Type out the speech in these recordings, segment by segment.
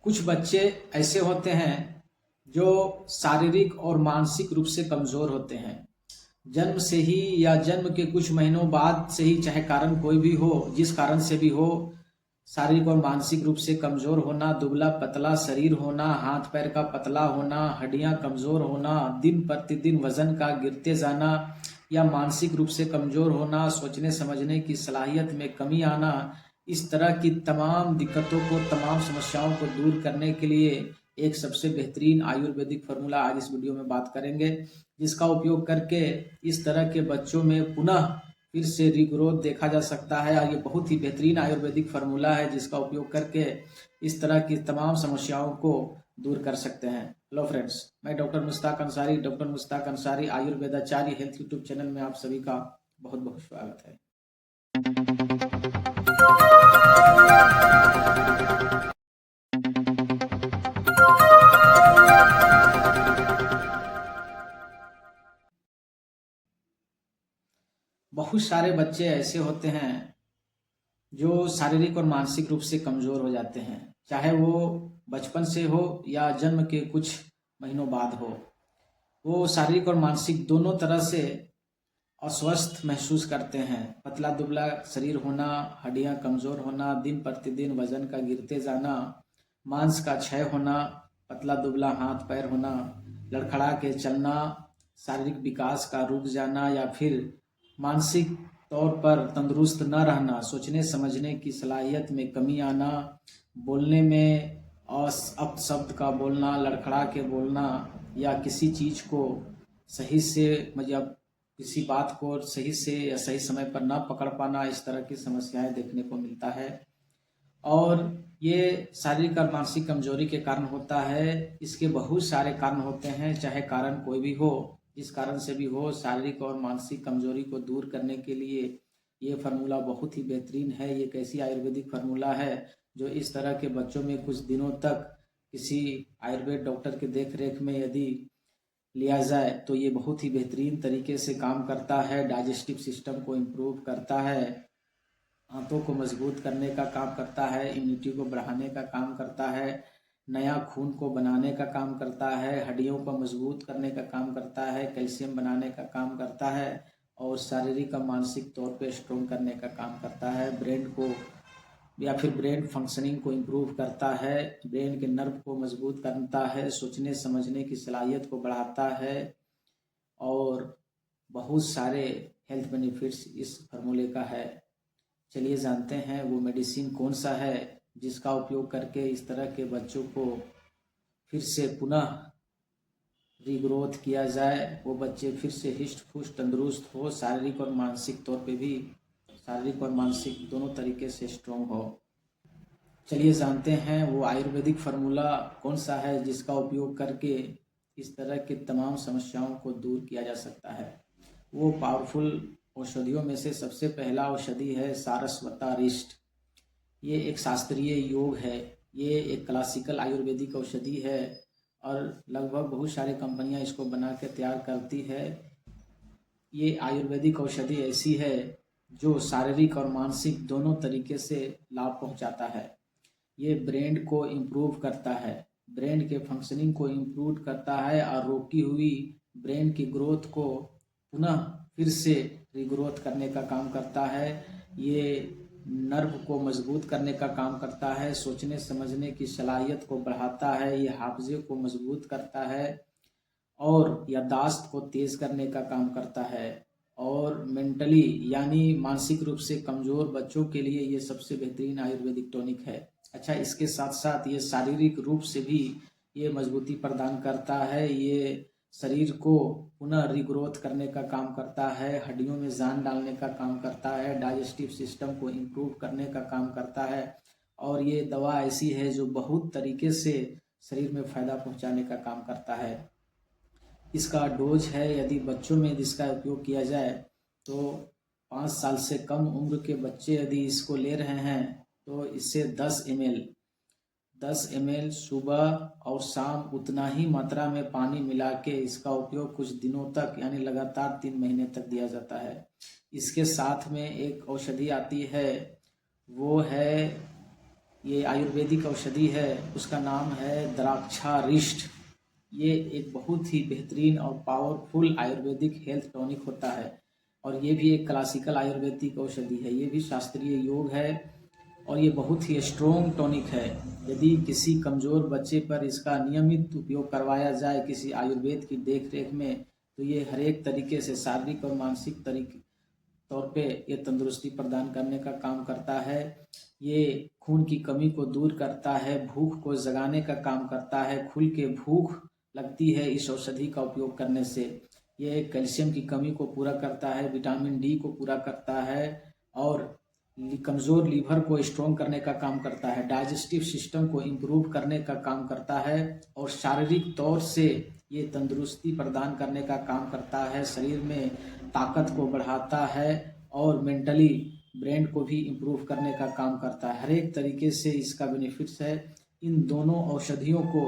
कुछ बच्चे ऐसे होते हैं जो शारीरिक और मानसिक रूप से कमज़ोर होते हैं। जन्म से ही या जन्म के कुछ महीनों बाद से ही, चाहे कारण कोई भी हो, जिस कारण से भी हो, शारीरिक और मानसिक रूप से कमज़ोर होना, दुबला पतला शरीर होना, हाथ पैर का पतला होना, हड्डियां कमज़ोर होना, दिन प्रतिदिन वजन का गिरते जाना या मानसिक रूप से कमज़ोर होना, सोचने समझने की सलाहियत में कमी आना, इस तरह की तमाम दिक्कतों को, तमाम समस्याओं को दूर करने के लिए एक सबसे बेहतरीन आयुर्वेदिक फार्मूला आज इस वीडियो में बात करेंगे, जिसका उपयोग करके इस तरह के बच्चों में पुनः फिर से रिग्रोथ देखा जा सकता है। और ये बहुत ही बेहतरीन आयुर्वेदिक फार्मूला है जिसका उपयोग करके इस तरह की तमाम समस्याओं को दूर कर सकते हैं। हेलो फ्रेंड्स, मैं डॉक्टर मुश्ताक अंसारी आयुर्वेदाचार्य हेल्थ यूट्यूब चैनल में आप सभी का बहुत बहुत स्वागत है। बहुत सारे बच्चे ऐसे होते हैं जो शारीरिक और मानसिक रूप से कमज़ोर हो जाते हैं, चाहे वो बचपन से हो या जन्म के कुछ महीनों बाद हो। वो शारीरिक और मानसिक दोनों तरह से अस्वस्थ महसूस करते हैं। पतला दुबला शरीर होना, हड्डियां कमज़ोर होना, दिन प्रतिदिन वजन का गिरते जाना, मांस का क्षय होना, पतला दुबला हाथ पैर होना, लड़खड़ा के चलना, शारीरिक विकास का रुक जाना या फिर मानसिक तौर पर तंदुरुस्त न रहना, सोचने समझने की सलाहियत में कमी आना, बोलने में अपशब्द का बोलना, लड़खड़ा के बोलना या किसी चीज़ को सही से मतलब किसी बात को सही से या सही समय पर न पकड़ पाना, इस तरह की समस्याएं देखने को मिलता है। और ये शारीरिक और मानसिक कमजोरी के कारण होता है। इसके बहुत सारे कारण होते हैं, चाहे कारण कोई भी हो, जिस कारण से भी हो, शारीरिक और मानसिक कमजोरी को दूर करने के लिए ये फार्मूला बहुत ही बेहतरीन है। ये एक ऐसी आयुर्वेदिक फार्मूला है जो इस तरह के बच्चों में कुछ दिनों तक किसी आयुर्वेद डॉक्टर के देख रेख में यदि लिया जाए तो ये बहुत ही बेहतरीन तरीके से काम करता है। डाइजेस्टिव सिस्टम को इम्प्रूव करता है, आंतों को मजबूत करने का काम करता है, इम्यूनिटी को बढ़ाने का काम करता है, नया खून को बनाने का काम करता है, हड्डियों को मजबूत करने का काम करता है, कैल्शियम बनाने का काम करता है और शारीरिक और मानसिक तौर पे स्ट्रॉन्ग करने का काम करता है। ब्रेन को या फिर ब्रेन फंक्शनिंग को इम्प्रूव करता है, ब्रेन के नर्व को मजबूत करता है, सोचने समझने की सलाहियत को बढ़ाता है और बहुत सारे हेल्थ बेनिफिट्स इस फार्मूले का है। चलिए जानते हैं वो मेडिसिन कौन सा है जिसका उपयोग करके इस तरह के बच्चों को फिर से पुनः रिग्रोथ किया जाए, वो बच्चे फिर से हिस्ट पुष्ट तंदुरुस्त हो, शारीरिक और मानसिक तौर पे भी, शारीरिक और मानसिक दोनों तरीके से स्ट्रॉन्ग हो। चलिए जानते हैं वो आयुर्वेदिक फार्मूला कौन सा है जिसका उपयोग करके इस तरह के तमाम समस्याओं को दूर किया जा सकता है। वो पावरफुल औषधियों में से सबसे पहला औषधि है सारस्वतारिष्ट। ये एक शास्त्रीय योग है, ये एक क्लासिकल आयुर्वेदिक औषधि है और लगभग बहुत सारे कंपनियां इसको बना के तैयार करती है। ये आयुर्वेदिक औषधि ऐसी है जो शारीरिक और मानसिक दोनों तरीके से लाभ पहुंचाता है। ये ब्रेन को इम्प्रूव करता है, ब्रेन के फंक्शनिंग को इम्प्रूव करता है और रोकी हुई ब्रेन की ग्रोथ को पुनः फिर से रिग्रोथ करने का काम करता है। ये नर्व को मजबूत करने का काम करता है, सोचने समझने की सलाहियत को बढ़ाता है, ये हाफजे को मजबूत करता है और याददाश्त को तेज करने का काम करता है और मेंटली यानी मानसिक रूप से कमजोर बच्चों के लिए ये सबसे बेहतरीन आयुर्वेदिक टॉनिक है। अच्छा, इसके साथ साथ ये शारीरिक रूप से भी ये मजबूती प्रदान करता है, ये शरीर को पुनः रिग्रोथ करने का काम करता है, हड्डियों में जान डालने का काम करता है, डाइजेस्टिव सिस्टम को इम्प्रूव करने का काम करता है और ये दवा ऐसी है जो बहुत तरीके से शरीर में फ़ायदा पहुंचाने का काम करता है। इसका डोज है, यदि बच्चों में इसका उपयोग किया जाए तो 5 साल से कम उम्र के बच्चे यदि इसको ले रहे हैं तो इससे 10 ml सुबह और शाम उतना ही मात्रा में पानी मिला के इसका उपयोग कुछ दिनों तक यानी लगातार 3 महीने तक दिया जाता है। इसके साथ में एक औषधि आती है, वो है ये आयुर्वेदिक औषधि है, उसका नाम है द्राक्षारिष्ट। ये एक बहुत ही बेहतरीन और पावरफुल आयुर्वेदिक हेल्थ टॉनिक होता है और ये भी एक क्लासिकल आयुर्वेदिक औषधि है। ये भी शास्त्रीय योग है और ये बहुत ही स्ट्रोंग टॉनिक है। यदि किसी कमज़ोर बच्चे पर इसका नियमित उपयोग करवाया जाए किसी आयुर्वेद की देख रेख में, तो ये हर एक तरीके से शारीरिक और मानसिक तौर पे ये तंदुरुस्ती प्रदान करने का काम करता है। ये खून की कमी को दूर करता है, भूख को जगाने का काम करता है। खुल के भूख लगती है इस औषधि का उपयोग करने से। ये कैल्शियम की कमी को पूरा करता है, विटामिन डी को पूरा करता है और कमज़ोर लीवर को स्ट्रॉन्ग करने का काम करता है, डाइजेस्टिव सिस्टम को इम्प्रूव करने का काम करता है और शारीरिक तौर से ये तंदुरुस्ती प्रदान करने का काम करता है। शरीर में ताकत को बढ़ाता है और मेंटली ब्रेन को भी इम्प्रूव करने का काम करता है। हर एक तरीके से इसका बेनिफिट्स है। इन दोनों औषधियों को,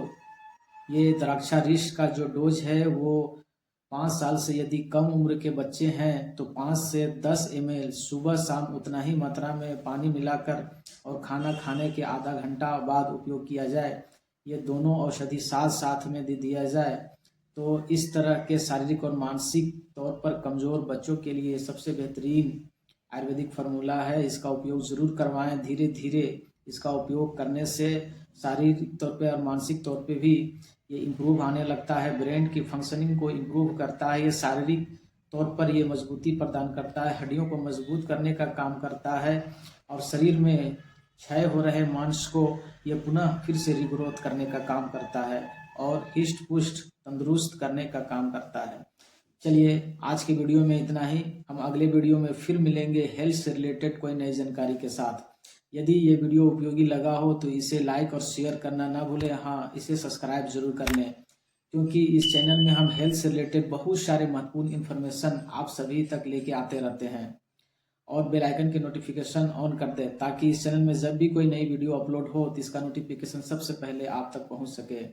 ये द्राक्षारिष्ट का जो डोज है वो 5 साल से यदि कम उम्र के बच्चे हैं तो 5 से 10 ml सुबह शाम उतना ही मात्रा में पानी मिलाकर और खाना खाने के आधा घंटा बाद उपयोग किया जाए। ये दोनों औषधि साथ साथ में दे दिया जाए तो इस तरह के शारीरिक और मानसिक तौर पर कमज़ोर बच्चों के लिए सबसे बेहतरीन आयुर्वेदिक फार्मूला है। इसका उपयोग ज़रूर करवाएं। धीरे धीरे इसका उपयोग करने से शारीरिक तौर पे और मानसिक तौर पे भी ये इम्प्रूव आने लगता है। ब्रेन की फंक्शनिंग को इम्प्रूव करता है। ये शारीरिक तौर पर ये मजबूती प्रदान करता है, हड्डियों को मजबूत करने का काम करता है और शरीर में क्षय हो रहे मांस को ये पुनः फिर से रिग्रोथ करने का काम करता है और हिष्ट पुष्ट तंदुरुस्त करने का काम करता है। चलिए आज की वीडियो में इतना ही। हम अगले वीडियो में फिर मिलेंगे हेल्थ से रिलेटेड कोई नई जानकारी के साथ। यदि ये वीडियो उपयोगी लगा हो तो इसे लाइक और शेयर करना ना भूलें। हाँ, इसे सब्सक्राइब जरूर कर लें क्योंकि इस चैनल में हम हेल्थ से रिलेटेड बहुत सारे महत्वपूर्ण इन्फॉर्मेशन आप सभी तक लेके आते रहते हैं और बेल आइकन के नोटिफिकेशन ऑन कर दें ताकि इस चैनल में जब भी कोई नई वीडियो अपलोड हो तो इसका नोटिफिकेशन सबसे पहले आप तक पहुंच सके।